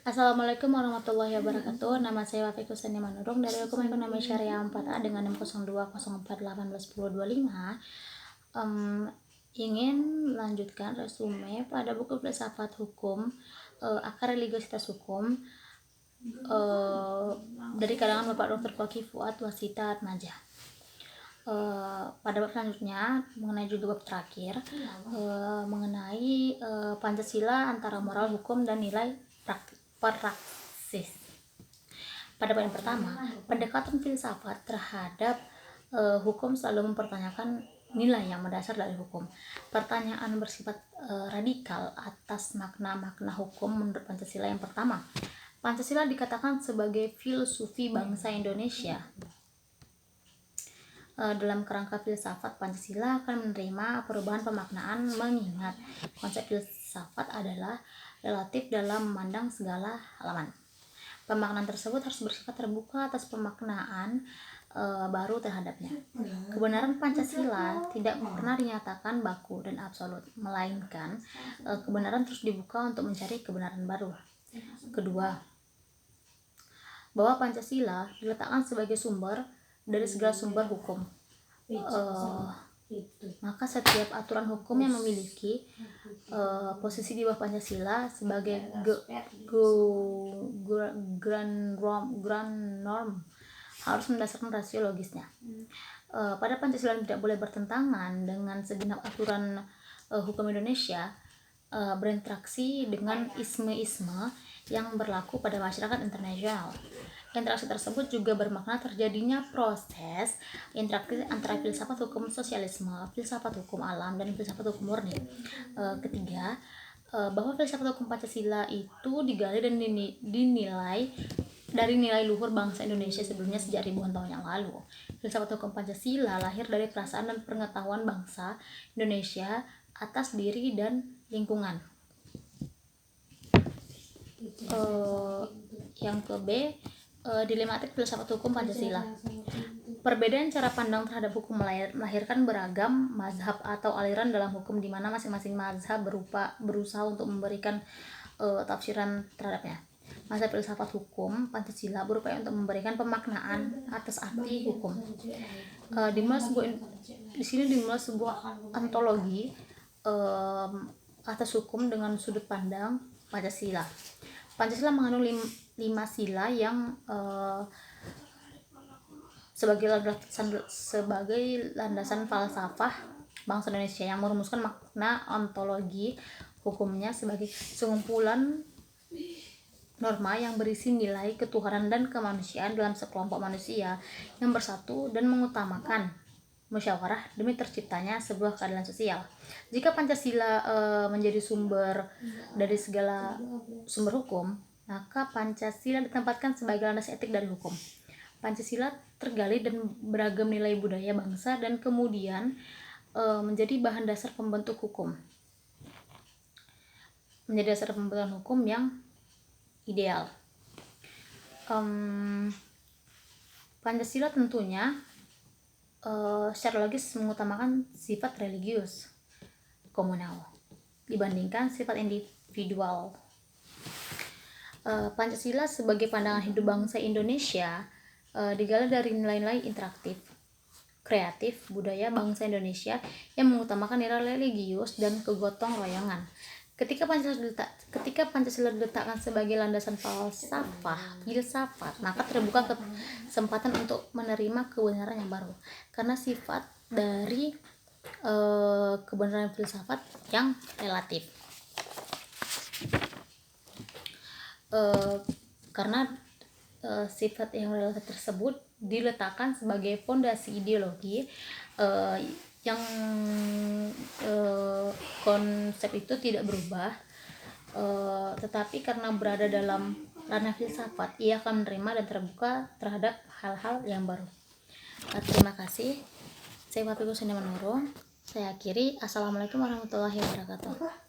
Assalamualaikum warahmatullahi wabarakatuh. Nama saya Wafiq Hussein Manurung dari Hukum Ekonomi Syariah 4A dengan 60204181025. Ingin melanjutkan resume pada buku filsafat hukum, akar religiositas hukum, dari kalangan Bapak Dr. Koki Fuad Wasita Atmaja. Pada bab selanjutnya mengenai judul bab terakhir, mengenai Pancasila antara moral, hukum, dan nilai praksis. Pada poin pertama, pendekatan filsafat terhadap hukum selalu mempertanyakan nilai yang mendasar dari hukum. Pertanyaan bersifat radikal atas makna-makna hukum menurut Pancasila. Yang pertama, Pancasila dikatakan sebagai filosofi bangsa Indonesia. Dalam kerangka filsafat, Pancasila akan menerima perubahan pemaknaan mengingat konsep filsafat adalah relatif dalam memandang segala halaman. Pemaknaan tersebut harus bersifat terbuka atas pemaknaan baru terhadapnya. Kebenaran Pancasila tidak pernah dinyatakan baku dan absolut, melainkan kebenaran terus dibuka untuk mencari kebenaran baru. Kedua, bahwa Pancasila diletakkan sebagai sumber dari segala sumber hukum. Maka setiap aturan hukum yang memiliki posisi di bawah Pancasila sebagai grand norm harus mendasarkan rasio logisnya. Pada Pancasila tidak boleh bertentangan dengan segenap aturan hukum Indonesia, berinteraksi dengan isme-isme yang berlaku pada masyarakat internasional. Interaksi tersebut juga bermakna terjadinya proses interaksi antara filsafat hukum sosialisme, filsafat hukum alam, dan filsafat hukum murni. Ketiga, bahwa filsafat hukum Pancasila itu digali dan dinilai dari nilai luhur bangsa Indonesia sebelumnya sejak ribuan tahun yang lalu. Filsafat hukum Pancasila lahir dari perasaan dan pengetahuan bangsa Indonesia atas diri dan lingkungan. Yang ke B, dilematik filsafat hukum Pancasila. Perbedaan cara pandang terhadap hukum melahirkan beragam mazhab atau aliran dalam hukum, di mana masing-masing mazhab berusaha untuk memberikan tafsiran terhadapnya. Mazhab filsafat hukum Pancasila berupaya untuk memberikan pemaknaan atas arti hukum. Di sini dimulai sebuah antologi atas hukum dengan sudut pandang Pancasila. Pancasila mengandung 5 sila yang sebagai landasan falsafah bangsa Indonesia yang merumuskan makna ontologi hukumnya sebagai sengumpulan norma yang berisi nilai ketuhanan dan kemanusiaan dalam sekelompok manusia yang bersatu dan mengutamakan musyawarah demi terciptanya sebuah keadilan sosial. Jika Pancasila menjadi sumber dari segala sumber hukum, maka Pancasila ditempatkan sebagai landas etik dari hukum. Pancasila tergali dan beragam nilai budaya bangsa dan kemudian menjadi bahan dasar pembentuk hukum. Menjadi dasar pembentukan hukum yang ideal. Pancasila tentunya secara logis mengutamakan sifat religius komunal dibandingkan sifat individual. Pancasila sebagai pandangan hidup bangsa Indonesia digali dari nilai-nilai interaktif, kreatif, budaya bangsa Indonesia yang mengutamakan nilai religius dan kegotong royongan. Ketika Pancasila diletakkan sebagai landasan filsafat, maka terbuka kesempatan untuk menerima kebenaran yang baru, karena sifat dari kebenaran filsafat yang relatif. Karena sifat yang relatif tersebut diletakkan sebagai fondasi ideologi yang konsep itu tidak berubah, tetapi karena berada dalam ranah filsafat, ia akan menerima dan terbuka terhadap hal-hal yang baru. Terima kasih. Saya Wafiq Hussein Manurung. Saya akhiri. Assalamualaikum warahmatullahi wabarakatuh.